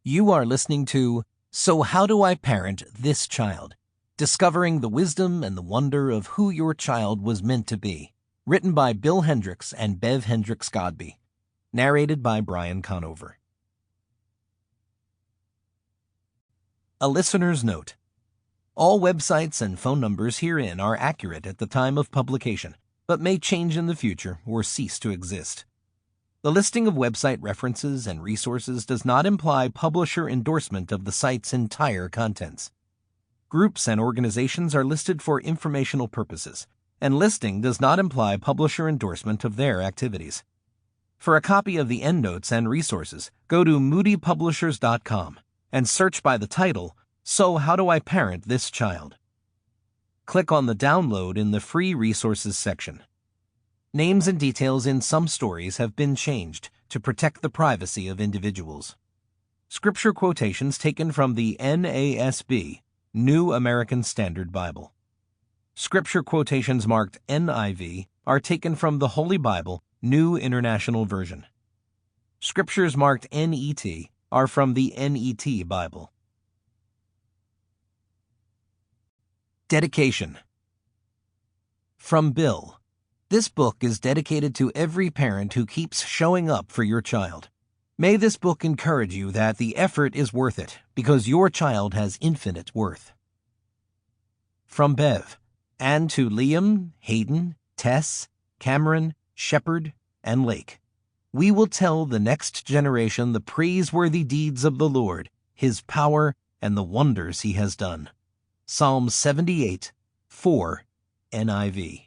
You are listening to So How Do I Parent This Child? Discovering the wisdom and the wonder of who your child was meant to be. Written by Bill Hendricks and Bev Hendricks Godby. Narrated by Brian Conover. A listener's note. All websites and phone numbers herein are accurate at the time of publication, but may change in the future or cease to exist. The listing of website references and resources does not imply publisher endorsement of the site's entire contents. Groups and organizations are listed for informational purposes, and listing does not imply publisher endorsement of their activities. For a copy of the endnotes and resources, go to moodypublishers.com and search by the title, So How Do I Parent This Child? Click on the download in the free resources section. Names and details in some stories have been changed to protect the privacy of individuals. Scripture quotations taken from the NASB, New American Standard Bible. Scripture quotations marked NIV are taken from the Holy Bible, New International Version. Scriptures marked NET are from the NET Bible. Dedication. From Bill. This book is dedicated to every parent who keeps showing up for your child. May this book encourage you that the effort is worth it because your child has infinite worth. From Bev, and to Liam, Hayden, Tess, Cameron, Shepard, and Lake. We will tell the next generation the praiseworthy deeds of the Lord, His power, and the wonders He has done. Psalm 78, 4, NIV.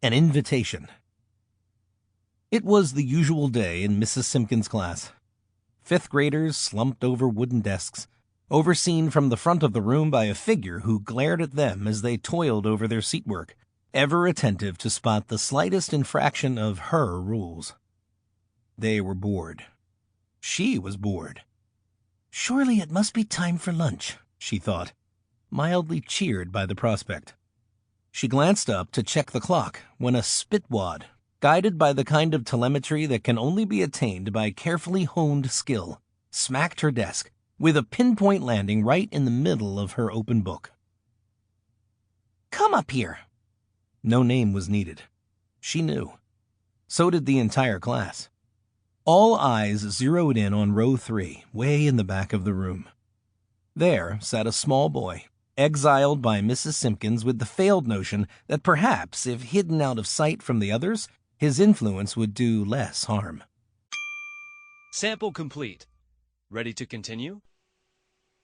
An invitation. It was the usual day in Mrs. Simpkins' class. Fifth graders slumped over wooden desks, overseen from the front of the room by a figure who glared at them as they toiled over their seat work, ever attentive to spot the slightest infraction of her rules. They were bored. She was bored. Surely it must be time for lunch, she thought, mildly cheered by the prospect. She glanced up to check the clock when a spitwad, guided by the kind of telemetry that can only be attained by carefully honed skill, smacked her desk, with a pinpoint landing right in the middle of her open book. Come up here. No name was needed. She knew. So did the entire class. All eyes zeroed in on row 3, way in the back of the room. There sat a small boy, exiled by Mrs. Simpkins with the failed notion that perhaps, if hidden out of sight from the others, his influence would do less harm. Sample complete. Ready to continue?